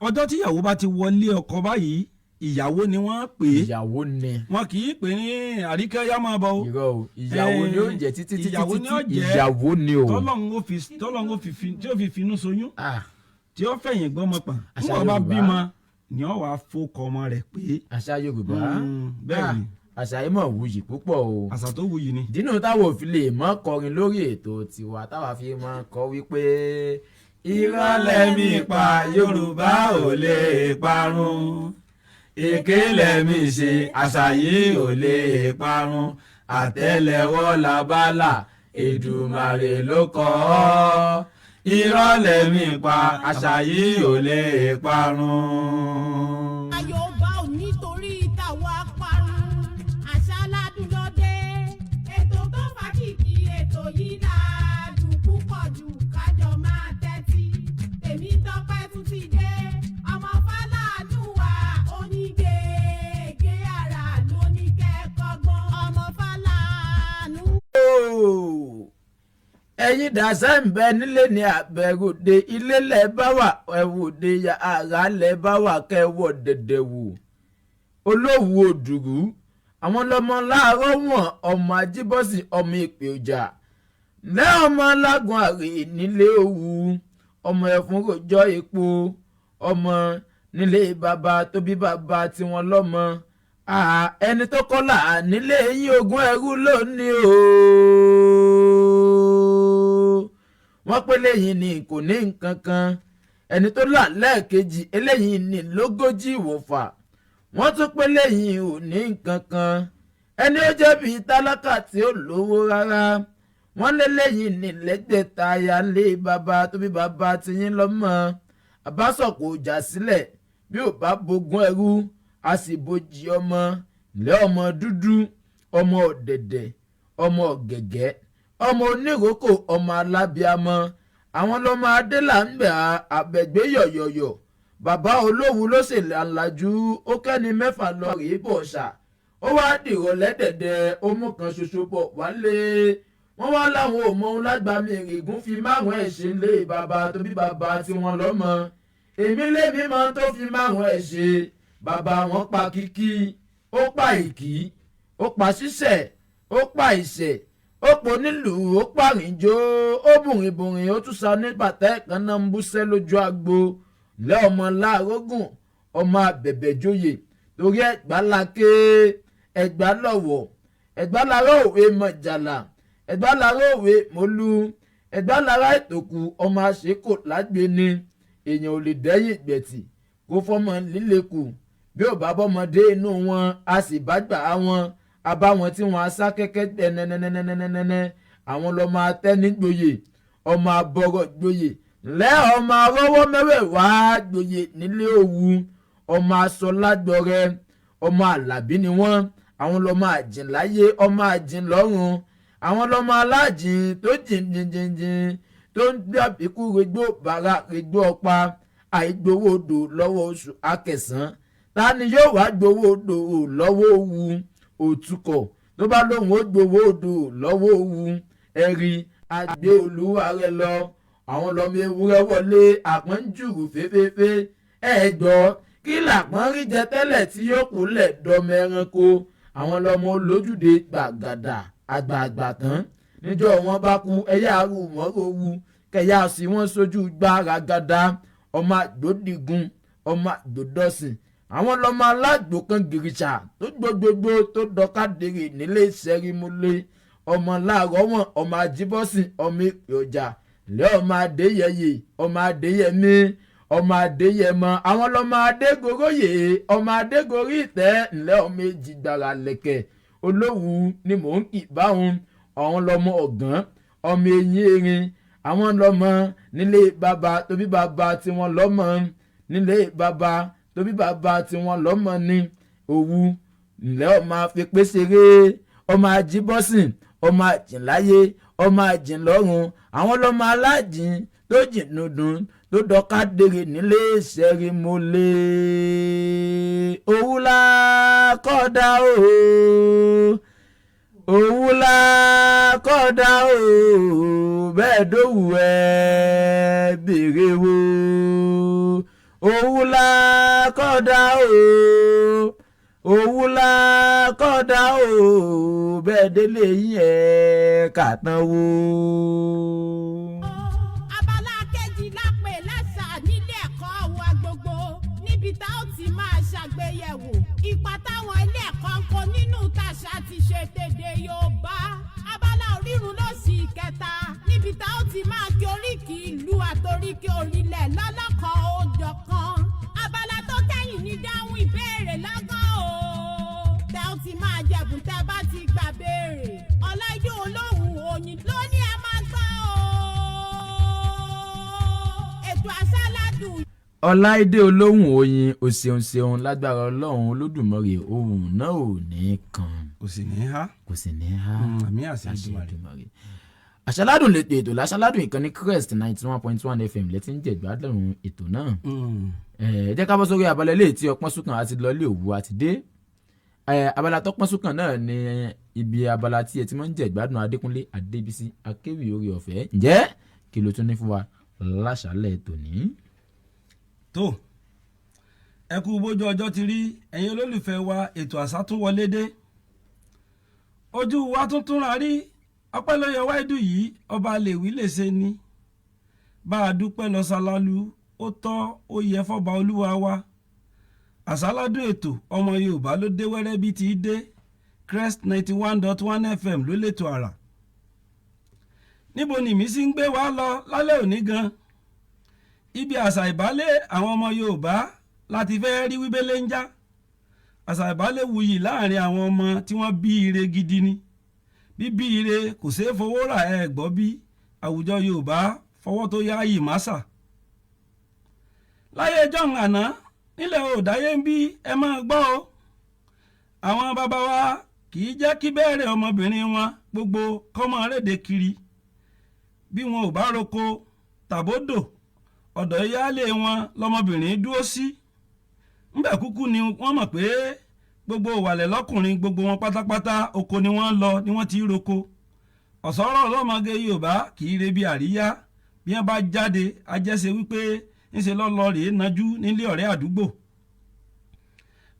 ọjọ́ tí ìyàwó bá ti wọlé ọkọ báyìí ìyàwó ni wọ́n pè é. ìyàwó ni. wọn kì í pè ní àríkẹ́ yá máa bọ̀ o. irọ́ o ìyàwó ni ó jẹ́ títí ìyàwó ni ó jẹ́ ìyàwó ni o. tọ́lọ́run ó fi finú soyún tí ó fẹ̀yìn gbọ́mọ pọ̀n nígbà bá bímọ ni ó wàá fọkọ ọmọ rẹ̀ pé. àṣà Yorùbá bẹ́ẹ̀ ni àṣà yìí mọ̀ wuyì púpọ̀ o. àṣà tó wuyì ni. dínú táwọn òfin lè mọ́ kọrin lórí ètò tiwa táwa fi mọ́ kọ wípé irọ́ lẹ́mí pa Yorùbá ò lè parun èké lẹ́mí ṣe àṣà yìí ò lè parun àtẹ́lẹwọ́ làbálà Èdùmàrè ló kọ́ ọ́ irọ́ lẹ́mí pa àṣà yìí ò lè parun. ẹ̀yin dàsẹ́ ń bẹ nílé ní àbẹ̀ròde ilé lẹ̀ bá wà ẹ̀wòde àrà lẹ̀ bá wà kẹwọ́ dẹ̀dẹ̀ wò olówó òdùrú àwọn lọmọ láàárọ̀ wọn ọmọ ajíbọ́sì ọmọ ìpè ọjà lẹ́ ọmọ lágùn àrè nílé òwú ọmọ ẹ̀fún rojọ́ epo ọmọ nílé bàbá tó bí bàbá tiwọn lọ́mọ ẹni tó kọ́là nílé yín ogún ẹrú lónìí o wọ́n pé lẹ́yìn ni kò ní nǹkan kan ẹni tó là lẹ́ẹ̀kejì eléyìí ní lógójì ìwòfà wọ́n tún pé lẹ́yìn ò ní nǹkan kan ẹni ó jẹ́ bíi tálákà tí ó lówó rárá wọ́n lé lẹ́yìn ní lẹ́gbẹ̀ta aya lé bàbá tó bí bàbá tiyín lọ́mọ àbásọ̀kò jà sílẹ̀ bí ò bá bogún ẹrú a sì bojì ọmọ lẹ́ ọmọ dúdú ọmọ ọ̀dẹ̀dẹ̀ ọmọ ọ̀gẹ̀gẹ̀ ọmọ oníròkò ọmọ alábíàmọ àwọn lọmọ adélà ń bẹ àbẹ̀gbé yọ̀yọ̀yọ̀ bàbá olówú ló sì làǹlàjú ó kẹ́ni mẹ́fà lọ rèé bọ̀ ṣá ó wá dìrọ̀ lẹ́dẹ̀dẹ̀ ó mú kan ṣoṣo bọ̀ wálé wọ́n wá láwọn ò mọ ohun lágbàmì ìrìgún fi márùn ẹ̀ ṣe lé bàbá tó bí bàbá tí wọ́n lọ́mọ èmi lémi mọ tó fi márùn ẹ̀ ṣe bàbá wọn pa kíkí ó pa ìkí ó pa ṣíṣẹ̀ ó pa ìṣẹ̀ ó pò nílùú ó pàrìnjó ó bùrìnbùrìn ó tún sa ní bàtà ẹ̀kan náà ń búṣẹ́ lójú agbo lẹ́ ọmọ láàrógùn ọmọ abẹ̀bẹ̀ joyè torí ẹ̀gbá lake ẹ̀gbá lọ́wọ́ ẹ̀gbá lára òwe mọ̀jàlá ẹ̀gbá lára òwe mọ́lú ẹ̀gbá lára ìtòkù ọmọ àṣekò lágbèéní èèyàn ò lè dẹ́yìn ìgbẹ̀tì kó fọ́mọ líle kù bí ò bá bọ́mọdé inú wọn a sì bá gbà á wọn abáwọn tí wọn sá kẹ́kẹ́ nẹ́nẹ́nẹ́nẹ́nẹ́nẹ́ àwọn lọ́mọ atẹ́nígboyè ọmọ abọ́rọ̀ gboyè lẹ́ ọmọ arọ́wọ́ mẹ́wẹ̀ẹ̀wá gboyè nílé òwu ọmọ asọ́lágbọ̀rẹ́ ọmọ àlàbí ni wọ́n àwọn lọ́mọ àjìnláyé ọmọ àjìnlọ́run àwọn lọ́mọ aláàjìn tó jìnjìnjìnjìn tó ń gbàbíkú regbó bàrà regbó ọ̀pá àìgbowó odò lọ́wọ́ oṣù akẹsàn ta ni yóò wá gbowó odò lọ́wọ́ òwu òtúkọ̀ tó bá lóun ó gbowó odò lọ́wọ́ òwu ẹ̀rí àgbẹ̀ olúwa rẹ̀ lọ àwọn lọ́mọ ewúrẹ́ wọlé àpọ́n jùrù fẹ́fẹ́fẹ́ gbọ́ kí làpọ́n rí jẹ tẹ́lẹ̀ tí yóò kúnlẹ̀ dọ́mọ ẹranko àwọn lọ́mọ olójúde gbàgàdà àgbààgbà tán níjọ́ wọn bá kú ẹ̀yà arú wọn owú kẹ̀yà sí wọn sójú gbàràgàdà ọmọ àgbòdìgún ọmọ àgbòdọ́sìn àwọn lọ́mọ alágbò kan gìrìṣà tó gbogbogbò tó dọ́kadèrè nílé ìṣẹ́rímúlé ọmọ láàárọ̀ wọn ọmọ ajíbọ́sìn ọmọ ìpè ọjà lẹ́ ọmọ adéyẹyè ọmọ adéyẹmí ọmọ adéyẹmọ àwọn lọ́mọ adégoróyè ọmọ adégorí ìtẹ́ ńlẹ́ ọmọ èjìgbàrà lẹ̀kẹ̀ olówú ni mò ń kì báwọn àwọn lọ́mọ ọ̀gán ọmọ eyín erin àwọn lọ́mọ nílé bàbá tóbí bàbá tí wọ́n lọ́mọ nílé bàbá tóbí bàbá tí wọ́n lọ́mọ ní òwu ńlẹ́ ọmọ afipéṣeré ọmọ ajíbọ́sìn ọmọ àjìnláyé ọmọ àjìnlọ́run àwọn lọ́mọ aláàjìn tó jìnnùdùn tó dọ́kadèrè nílé ìṣẹ́rímọ́lé òwúlà kọ́dà òwúlà kọ́dà bẹ́ẹ̀ dòwú ẹ̀ bèrè wo òwúlà kọ́dà òwúlà kọ́dà bẹ́ẹ̀ délé yín ẹ̀ kàtàn wo. abala kejì la pè lẹ́sà nílé ẹ̀kọ́ wa gbogbo níbi tá ó ti máa ṣàgbéyẹ̀wò ipa táwọn ilé ẹ̀kọ́ ń kó nínú tàṣà ti ṣe tèdè Yorùbá. abala orírun ló sì kẹta níbi tá ó ti máa kí oríkì ìlú àtoríkì orílẹ̀ lọ́lọ́kan òjọ̀kan. abala tó kẹ́yìn ní dáhùn ìbéèrè lọ́gán o tẹ́ ó ti máa jẹ̀bùn tẹ́ bá ti gbà béèrè. Ọláìdé Olóhùn Oyin ló ní ẹ máa gbọ́ o. ètò àṣáládùn. Ọláìdé Olóhùn Oyin o ṣeun ṣeun lágbára Ọlọ́run Olódùmarè ohùn náà ò ní kan kò sì ní há kò sì ní há àmì àṣẹ Èdùmàrè. àṣáládùn lè ètò láṣáládùn ìkànnì Crest 91.1 FM lẹ́tí ń jẹ̀gbádùn ètò náà. Jẹ́ ká bọ́ sórí abalẹ̀ lè tí ọpọ́n sùkàn àti lọ́lé òwú àti dé abala tó pọ́n sókàn náà ni ibi abala tí ẹ ti máa ń jẹ ìgbádùn Adékúnlé Adébísí akéwì orí ọ̀fẹ́. Ǹjẹ́ kí ló tún ní fún wa láṣálẹ̀ tòní? tó ẹ kú bójú ọjọ́ ti rí ẹ̀yin olólùfẹ́ wa, ètò àṣà tún wọlé dé, ojú wa tún túnra rí. ọpẹ́ ló yẹ wáìdù yìí, ọba lèwí lè ṣe ni, bá a dúpẹ́ lọ ṣàlálù, ó tọ́ ó yẹ fọ́ba olúwa wa. àṣáládùn ètò ọmọ Yorùbá ló dé wẹ́rẹ́ bí ti dé. Crest 91.1 FM ló lètò àrà. níbo ni ìmísí ń gbé wa lọ lálẹ́ òní gan? ibi àṣà ìbálẹ̀ àwọn ọmọ Yorùbá láti fẹ́ rí wíbélé ń já. àṣà ìbálẹ̀ wuyì láàrin àwọn ọmọ tí wọ́n bí ire gidi ni. bíbí ire kò ṣeé fowó rà, ẹ gbọ́ bí àwùjọ Yorùbá fọwọ́ tó yá yìí másà. láyé jọ̀hún àná nílẹ̀ òdáyé ń bí, ẹ máa gbọ́ o, àwọn bàbá wa kì í jẹ́ kí bẹ́ẹ̀rẹ̀ ọmọbìnrin wọn gbogbo kọ́mọ rédè kiri. bí wọn ò bá roko tàbódò, ọ̀dọ̀ ìyáálé wọn lọmọbìnrin dúró sí. ńbẹ̀ kúkú ni wọ́n mọ̀ pé gbogbo ìwàlẹ̀ lọ́kùnrin gbogbo wọn pátápátá oko ni wọ́n lọ ni wọ́n ti roko. ọ̀sọ́rọ̀ ọlọ́mọge Yorùbá kì í rebi àríyá, bí wọ́n bá jáde ajẹ́sẹ̀ wípé ńṣe lọ́lọ́ rèé nájú nílé ọ̀rẹ́ àdúgbò.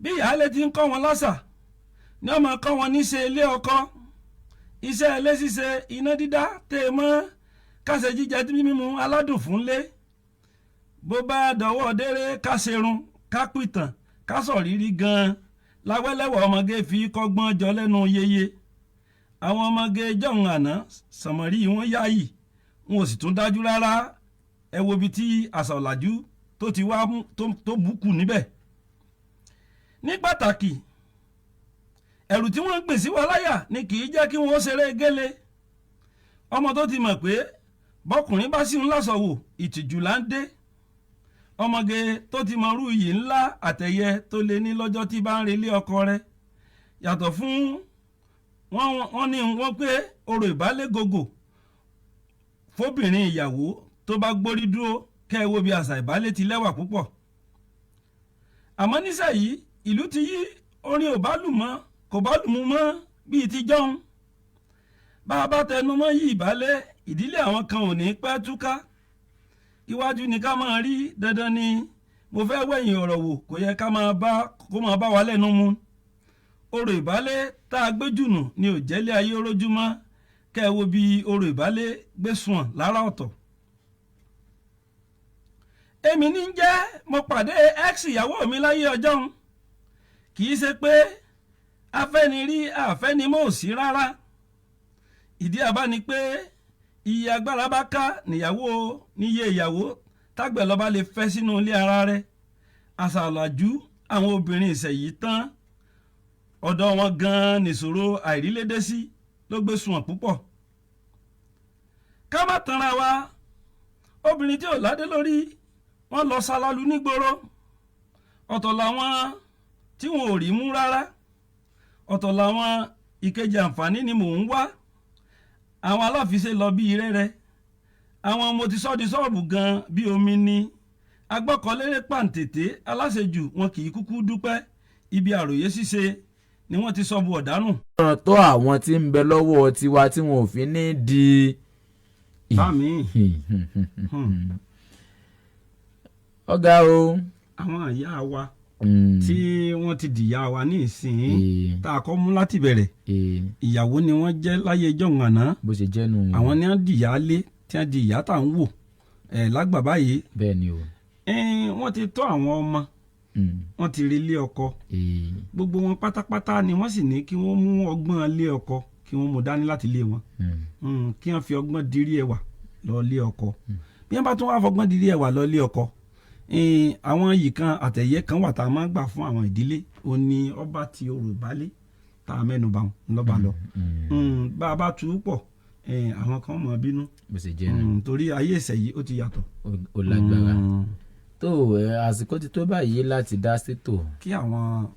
bí ìyáálé ti ń kọ́ wọn lásà ni ọmọ kọ́ wọn níṣe ilé ọkọ, iṣẹ́ ilé ṣíṣe, iná dídá, tẹ́ mọ́ káṣe jíjẹ tí mímu aládùn fúnlé. bó bá dọ̀wọ́ déré káṣerun, kápìtàn, kásọ̀rírí gan-an láwẹ́lẹ́wọ̀ ọmọge fi kọ́gbọ́n jọ lẹ́nu yeye. àwọn ọmọge jọ̀hún àná sànmọ́rí wọn yáyì, wọn ò sì tún dájú rárá. ẹ wo ibi tí àṣà ọ̀làjú tó ti wá tó bùkù níbẹ̀. ní pàtàkì ẹ̀rù tí wọ́n ń gbè sí wa láyà ni kì í jẹ́ kí wọ́n ṣeré gélé. ọmọ tó ti mọ̀ pé bọ́kùnrin bá sì ń lásọ̀wò ìtìjú là ń dé. ọmọge tó ti mọrú iyì ńlá àtẹ̀yẹ tó lé ní lọ́jọ́ tí bá ń relé ọkọ rẹ̀. yàtọ̀ fún wọ́n ní wọ́n pé orò ìbálẹ̀ gògò fóbìnrin ìyàwó tó bá gbórí dúró, kẹ́ ẹ wo bí àṣà ìbálẹ̀ ti lẹ́wà púpọ̀. àmọ́ nísàyí ìlú ti yí, orin ò bá lù mọ́, kò bá lù mú mọ́ bíi ti jọ́hun. bá a bá tẹnu mọ́ yí ìbálẹ̀, ìdílé àwọn kan ò ní pẹ́ túká. iwájú ni ká máa rí, dandan ni mo fẹ́ wẹ̀yìn ọ̀rọ̀ wò, kò yẹ ká máa bá wa lẹ́nu mu. orò ìbálẹ̀ tá a gbé jùnù ni ò jẹ́lé ayé rójúmọ́, kẹ́ ẹ wo bí orò ìbálẹ̀ gbé sùn lára ọ̀tọ̀. èmi ní jẹ́ mo pàdé ex ìyàwó mi láyé ọjọ́ ń, kì í ṣe pé afẹ́nirí àfẹ́nimọ́ ò sí rárá. ìdí àbá ni pé iye agbára bá ká níye ìyàwó tágbẹ̀lọ́ba lè fẹ́ sínú ilé ara rẹ̀. àṣà ọ̀làjú àwọn obìnrin ìṣẹ̀yí tán, ọ̀dọ̀ wọn gan-an nìṣòro àìrílédé sí ló gbé sunwọ̀n púpọ̀. ká má tanra wa, obìnrin tí ò ládé lórí wọ́n lọ ṣàlálù nígboro. ọ̀tọ̀ làwọn tí wọn ò rí mú rárá, ọ̀tọ̀ làwọn ìkejì àǹfààní ni mò ń wá. àwọn aláfiṣe lọ bí rẹ́rẹ́, àwọn mo ti sọ́ di sọ́ọ̀bù gan bí omi ni. agbọ́kọ̀lérè pàǹtètè aláṣejù wọn kì í kúkú dúpẹ́, ibi àròyé ṣíṣe ni wọ́n ti sọ bu ọ̀dánù. ọ̀rọ̀ tó àwọn tí ń bẹ lọ́wọ́ tiwa tí wọn ò fi ní di. bámi ọ̀gá o. àwọn ìyá wa tí wọ́n ti dìyà wa ní ìsìn tá a kọ́ mú láti bẹ̀rẹ̀, ìyàwó ni wọ́n jẹ́ láyé jọ̀hún àná. bó ṣe jẹ́ nù. àwọn ni wọ́n dìyà lé tí wọ́n di ìyá tá à ń wò lágbà báyìí. bẹ́ẹ̀ ni o. wọ́n ti tọ́ àwọn ọmọ, wọ́n ti relé ọkọ. gbogbo wọn pátápátá ni wọ́n sì ní kí wọ́n mú ọgbọ́n lé ọkọ, kí wọ́n mú dání láti lé wọn. kí wọ́n fi ọgbọ́n dirí ẹwà lọ lé ọkọ. bí wọ́n bá tún wá fọgbọ́n dirí ẹwà lọ lé ọkọ, àwọn yìí kan àtẹ̀yẹ kan wà tá a máa gbà fún àwọn ìdílé, ó ní ọba ti orò ìbálẹ̀ tá a mẹ́nu bà lọ́ba lọ. bá a bá tu pọ̀, àwọn kan mọ̀ bínú. bó ṣe jẹ́ nù. torí ayé ìṣẹ̀ yìí ó ti yàtọ̀. ó lágbára. tó àsìkò ti tó báyìí láti dá sétò. kí àwọn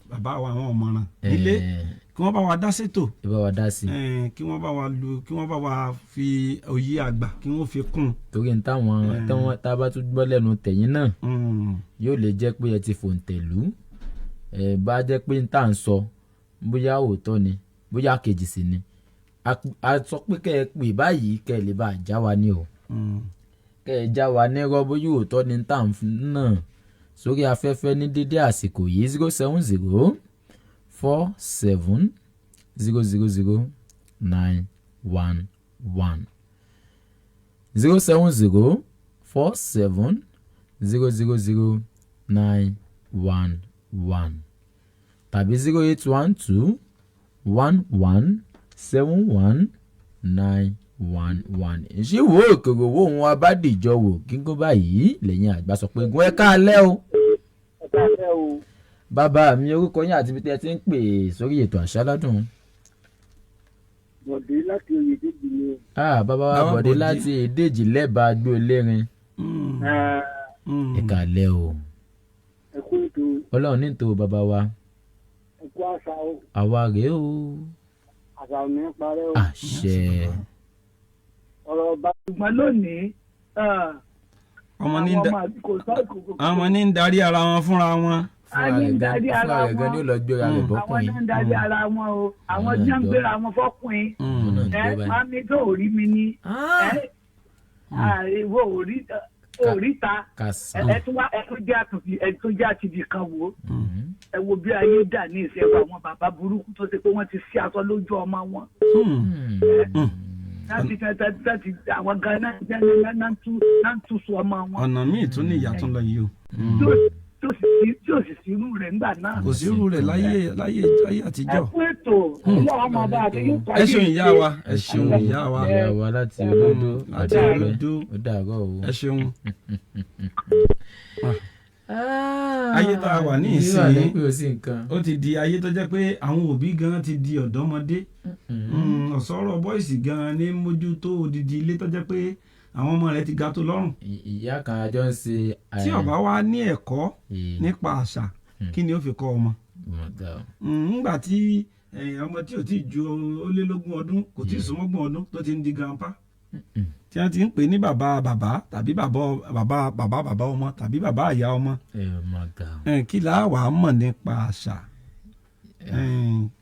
bàbá wa àwọn ọ̀mọ̀ràn nílé kí wọ́n bá wa dá sétò. ẹ bá wa dá sí. kí wọ́n bá wa fi òye àgbà kí wọ́n fi kún. torí ní táwọn tá a bá tún gbọ́ lẹ́nu tẹ̀yìn náà yóò lè jẹ́ pé ẹ ti fòǹtẹ̀ lù bá jẹ́ pé n tà ń sọ bóyá òótọ́ ni bóyá kejì sí ni a sọ pé kẹ́ ẹ pè báyìí kẹ́ ẹ lè bá já wa ní o kẹ́ ẹ já wa ní rọ́ bóyá òótọ́ ni n tà ń náà sórí afẹ́fẹ́ ní dédé àsìkò yìí 070 47 000 911 070 47 000 911 tàbí 0812 11 71 911 ìṣíwò òkèrò owó òun abádìjọ wò gígùn báyìí lẹ́yìn àgbà sọ pé gun ẹ káalẹ́ o. bàbá mi orúkọ yín àti ibi tí ẹ ti ń pè sórí ètò Àṣáládùn. Bọ̀dé láti Oyèdèjì ni. bàbá wa Bọ̀dé láti Oyèdèjì lẹ́bàá gbó lérin. ẹ káalẹ́ o. ẹ kú ètò. Ọlọ́run ní tó bàbá wa. ẹ kú àṣà o. àwa rèé o. àṣà ò ní parẹ́ o. àṣẹ. ọ̀rọ̀ ọba ṣùgbọ́n lónìí ọmọ ní ń darí ara wọn fúnra wọn. fúnra rẹ̀ gan ni ó lọ gbéra rẹ̀ bọ́kùnrin. àwọn náà ń darí ara wọn o àwọn tí wọ́n ń gbéra wọn fọ́kùnrin máa mi tó rí mi ní ìwọ òríta ẹtún jẹ́ àtìdì kan wò ẹ wo bí ayé dà ní ìṣẹ́wọ̀ àwọn bàbá burúkú tó ṣe pé wọ́n ti sí aṣọ lójú ọmọ wọn. láti àwọn gan náà ń tú sọ ọmọ wọn. ọ̀nà míì tún ní ìyàtọ̀ lọ yìí o. tí ò sì sírú rẹ̀ ńgbà náà. kò sírú rẹ̀ láyé àtijọ́. ẹ kú ètò ọlọ́run ọmọ bá a ti yóò tọ́jú. ẹ ṣeun ìyá wa ẹ ṣeun ìyá wa. ìyá wa láti olódó láti olódó ó dàgọ́ o. ẹ ṣeun. ayé tá a wà ní ìsìn ó ti di ayé tó jẹ́ pé àwọn òbí gan ti di ọ̀dọ́mọdé ọ̀sọ́rọ̀ bọ́ìsì gan ní mójútó odidi ilé tó jẹ́ pé àwọn ọmọ rẹ̀ ti ga tó lọ́rùn. ìyá kan àjọ ń ṣe. tí ó bá wá ní ẹ̀kọ́ nípa àṣà kí ni ó fi kọ́ ọmọ. nígbà tí ọmọ tí ò tí ju ó lé lógún ọdún kò tí ì súnmọ́gbọ̀n ọdún tó ti ń di grandpa tí wọ́n ti ń pè ní bàbá tàbí bàbá ọmọ tàbí bàbá ìyá ọmọ. kí la wà á mọ̀ nípa àṣà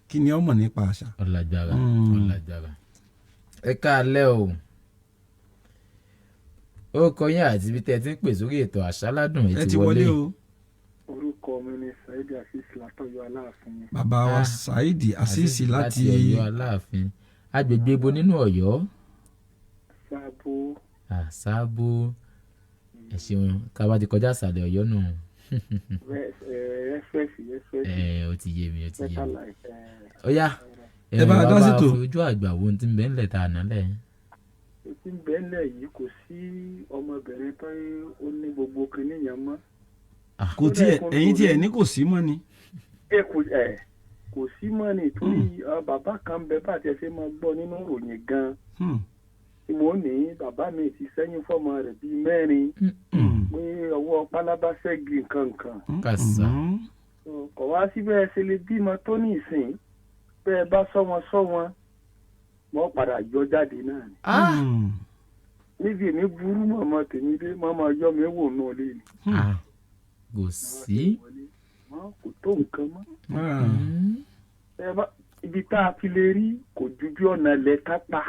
kí ni ó mọ̀ nípa àṣà. ọ̀làjàrà ẹ káalẹ́ o orúkọ yín àti ibi tẹ́ ẹ ti ń pè sórí ètò Àṣáládùn ẹ ti wọlé o. orúkọ mi ni Saidi Asisi látọ̀yọ́ Aláàfin. bàbá wa Saidi Asisi láti Ọ̀yọ́ Aláàfin agbègbè ibo nínú Ọ̀yọ́. Sábó ẹ ṣeun ká bá ti kọjá àṣàlẹ̀ Ọ̀yọ́ nù. ó ti yé mi. ó yá ẹ bá a dá sí tò. ojú àgbà wo ti ń bẹ ńlẹ̀ tá a nà lẹ̀. tí ń bẹ ńlẹ̀ yìí kò sí ọmọbìnrin tó ó ní gbogbo kinní yẹn mọ́. kò tiẹ̀ ẹ̀yin tiẹ̀ ní kò sí mọ́ ni. kò sí mọ́ ni torí bàbá kan bẹ bá tiẹ̀ ṣe máa gbọ́ nínú ìròyìn gan-an tí mo ní bàbá mi ti sẹ́yìn fọ́mọ rẹ̀ bíi mẹ́rin pé ọwọ́ pálábá ṣẹ́gi nǹkan. kàṣà. kò wá síbẹ̀ ṣe lè bímọ tó ní ìsìn bẹ́ẹ̀ bá sọ wọn wọ́n padà yọ jáde náà ni. níbi èmi burú mọ̀mọ́ tèmi dé mọ́mọ́ yọ mi wò nù lé ni. kò sí. kò tó nǹkan mọ́. ibi tá a fi lè rí kò ju bí ọ̀nà lẹ́ka pa.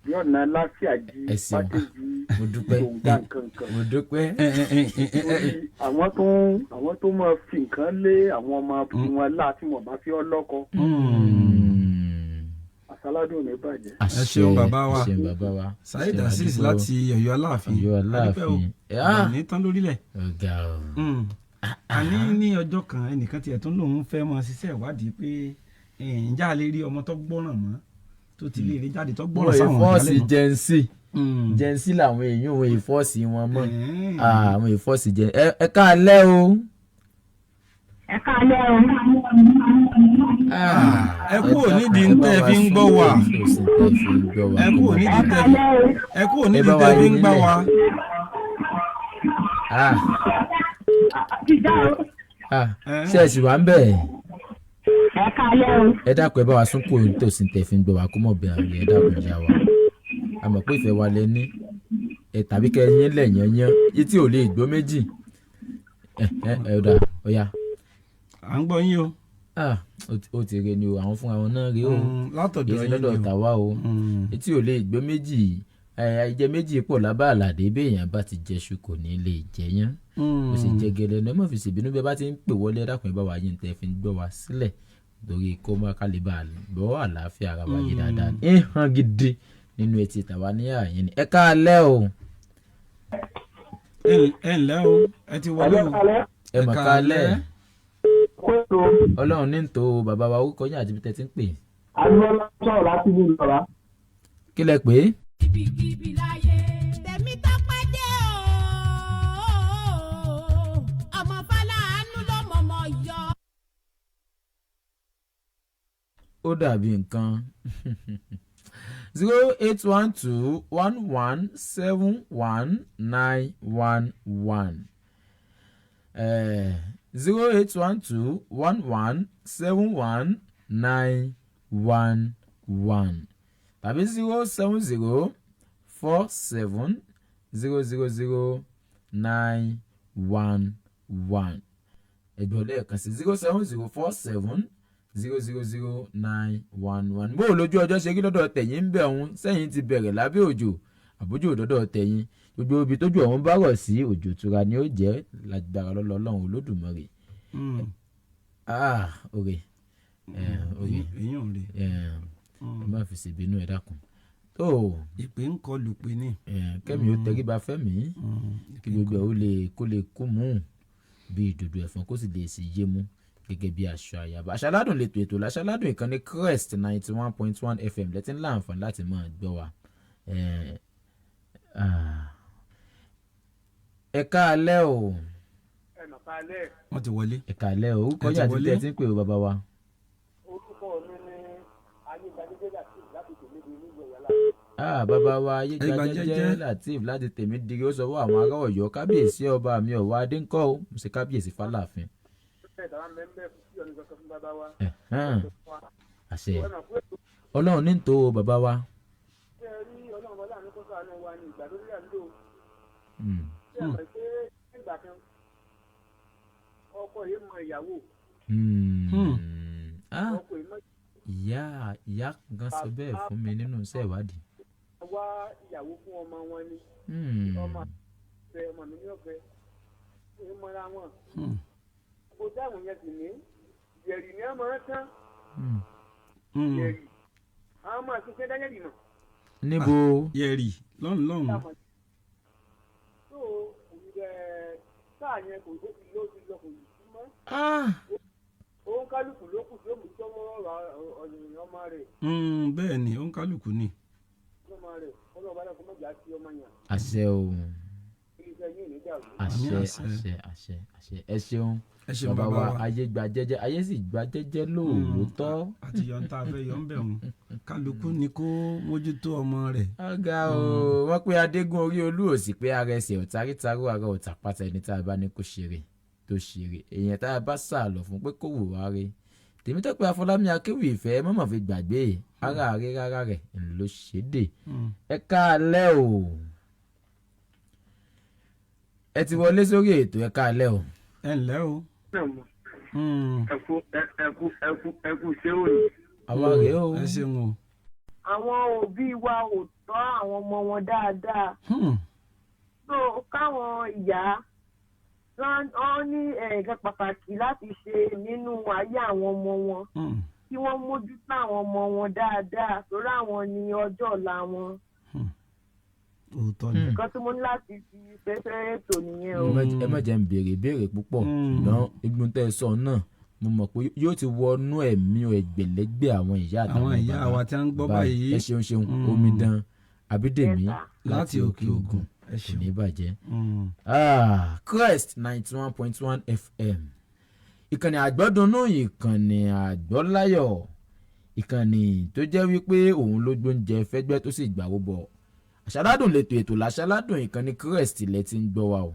bí ọ̀nà láfíà jí pàtẹ́jì ìgbòǹgbà kankan. mo dúpẹ́. àwọn tó máa fi nǹkan lé àwọn ọmọ wọn láti mọ̀ bá fi ọlọ́kọ. Àṣáládùn ní bàjẹ́. ẹ ṣeun bàbá wa Saidi Asisi láti Ọ̀yọ́ Aláàfin. ní tán lórílẹ̀. àní ní ọjọ́ kan ẹnìkan tiẹ̀ tún lòun fẹ́ mọ ṣiṣẹ́ ìwádìí pé ǹjẹ́ a lè rí ọmọ tó gbọ́ràn mọ́ tó ti lè rí jáde tó gbọ́ràn sáwọn ìfọ́ọ̀sì jẹ́nsì làwọn èèyàn òun ìfọ́ọ̀sì wọn mọ́ àwọn ìfọ́ọ̀sì jẹ́ ẹ káalẹ́ o. ẹ káalẹ́ o. ẹ kú onídìí ntẹ́ fi ń gbọ́ wa ẹ kú onídìí ntẹ́ fi ń gbọ́ wa. ṣé ẹ sì wá ń bẹ̀. ẹ káalẹ́ o. ẹ dákun ẹ bá wa sún kúrò nítòsí tẹ́ fi ń gbọ́ wa kó mọ̀ bí àrùn ẹ dákun ìjà wa a mọ̀ pé ìfẹ́ wa lẹ ní ẹ tàbí kẹ́ yín lẹ̀ yányán etí ò lè gbọ́ méjì ọ̀dà ọ̀yà à ń gbọ́ yín o. ó ti rẹ ni o àwọn fúnra wọn náà rí o látọ̀dọ̀ yín lọ́dọ̀ tàwa o etí ò lè gbé méjì àìjẹ méjì pọ̀ lábá àlàdé béèyàn bá ti jẹṣu kò ní lè jẹyán ó sì jẹ gẹlẹ ní ọmọ fi ṣèbínú bí ẹ bá ti ń pè wọlé dákùnrin bá wa yín tẹ fi ń gbọ́ wa sílẹ̀ torí kó má kálíbà gbọ́ àlàáfíà ara wa yìí dáadáa ní hàn gidi nínú etí tàwa ní àyìn ni ẹ káalẹ́ o. ẹ ǹlẹ́ o ẹ ti wọlé o ẹ mọ̀ káalẹ́ ọlọ́run ní tó bàbá wa orúkọ yín àti ibi tẹ́ ti ń pè. Adúlọ́lá sọ̀rọ̀ láti ní ìlọ́ra. kí lẹ pé. ibikíbi láyé tèmi tọ́pẹ́ dé o ọmọ fàlànù ló mọ̀mọ́ yọ. ó dàbí nǹkan 08121171911 08121171911 tàbí 07047000911 ẹ̀gbọ́n lẹ́ẹ̀kan sí 07047000911 bó o lójú ọjọ́ ṣe kí lọ́dọ̀ tẹ̀yìn ń bẹ̀ ọ̀hún sẹ́yìn ti bẹ̀rẹ̀ lábẹ́ òjò àbójú òdọ́dọ̀ tẹ̀yìn gbogbo ibi tójú ọ̀hún bá rọ̀ sí òjò tura ni ó jẹ́ lágbára lọ́lọ́run olódùmarè. Oore èyàn rè ẹ má fi ṣèbínú ẹ dákun. ìpè ń kọlù pé ní. kẹ́mi ó tẹríba fẹ́mi kí gbogbo ẹ̀ kó lè kú mú bí ìdòdò ẹ̀fọn kó sì lè sì yé mú gẹ́gẹ́ bí aṣọ àyàbá. Àṣàládùn lè tó ètò l'Àṣàládùn ìkànnì Crest 91.1 FM lẹ́tí ń láǹfààní láti máa gbọ́ wa. ẹ káalẹ́ o. wọ́n ti wọlé. ẹ káalẹ́ o orúkọ yín àti tẹ́ ẹ ti ń pè o bàbá wa. orúkọ mi ni ayégbadéjẹ́ láti tèmi di nígbà yàrá. Bàbá wa ayégbadéjẹ́ Lateef láti tèmi di ó sọ fún àwọn ará Ọ̀yọ́ kábíyèsí ọba mi ọ̀wá adéńkọ́ o mo ṣe kábíyèsí fáláàfin. àṣẹ ọlọ́run ní tó bàbá wa. ṣé ẹ rí ọlọ́run bọ́lá ní kókó àánú wa ní ìgbà lórí àdúgbò. ṣé ẹ mọ̀ pé nígbà kan ọkọ yìí mọ ìyàwó. ọkọ yìí mọ. ìyá gan sọ bẹ́ẹ̀ fún mi nínú iṣẹ́ ìwádìí. wá ìyàwó fún ọmọ wọn ni. ọmọ mi ní ọ̀fẹ́ ní mọ́ra wọn. kò dáhùn yẹn sì ní yẹ̀rì ní ọmọ rẹ tán. yẹ̀rì àwọn ọmọ àti ṣẹ́ dáyẹ̀rì mọ̀. níbo. yẹ̀rì lọ́hùn. tó sáà yẹn kò tó ti lọ kò yìí sí mọ́. òun kálukú ló kù tó mú tọ́mọ́ ọmọ rẹ̀. bẹ́ẹ̀ ni òun kálukú ni. ọmọ rẹ̀ ọlọ́ọ̀bá náà kó mọ̀jà sí ọmọ yẹn. àṣẹ o. àṣẹ ẹ ṣeun bàbá wa ayé gba jẹ́jẹ́ ayé sì gba jẹ́jẹ́ lóòótọ́. àti yọ̀ǹta fẹ́ yọ̀ ń bẹ̀ wọ́n kálukú ni kó mójútó ọmọ rẹ̀. ọ̀gá o wọ́n pe adégún orí olú òsì pé ara ẹsẹ̀ ọ̀tárítáró ara ọ̀tà pátá ẹni tá a bá ní kó ṣeré tó ṣeré èèyàn tá a bá sàlọ̀ fún pé kó wò wá rí Tèmítọ́pẹ́ Afọlámi akéwì ìfẹ́ mọ́mọ́ fi gbàgbé ara àárẹ̀ rárá rẹ̀ ló ṣe dé. ẹ káalẹ́ o ẹ ti wọlé sórí ètò ẹ káalẹ́ o. ẹ ǹlẹ́ o. ẹkú ṣé ò ní. àwa rèé o. ẹ ṣeun o. àwọn òbí wa ò tọ́ àwọn ọmọ wọn dáadáa. so káwọn ìyá wọ́n ní nǹkan pàtàkì láti ṣe nínú ayé àwọn ọmọ wọn kí wọ́n mójútó àwọn ọmọ wọn dáadáa torí àwọn ni ọjọ́ ọ̀la wọn. òótọ́ ni. nǹkan tí mo ní láti fi fẹ́fẹ́ ètò nìyẹn o. ẹ má jẹ́ ń béèrè ìbéèrè púpọ̀ ṣùgbọ́n igun tẹ́ ẹ sọ náà mo mọ̀ pé yóò ti wọnú ẹ̀mí ẹgbẹ̀lẹ́gbẹ̀ àwọn ìyá àtàwọn àwọn ìyá wa tí wọ́n ń gbọ́ báyìí. ẹ ṣeun Omidan Abídèmí láti Òkè Ògùn kò ní bàjẹ́. Crest 91.1 FM ìkànnì àgbọ́dúnú ìkànnì àgbọ́láyọ̀ ìkànnì tó jẹ́ wípé òun ló gbóúnjẹ fẹ́gbẹ́ tó sì gbàwó bọ̀ Àṣàládùn lètò ètò l'Àṣàládùn ìkànnì Crest ilẹ̀ tí ń gbọ́ wa o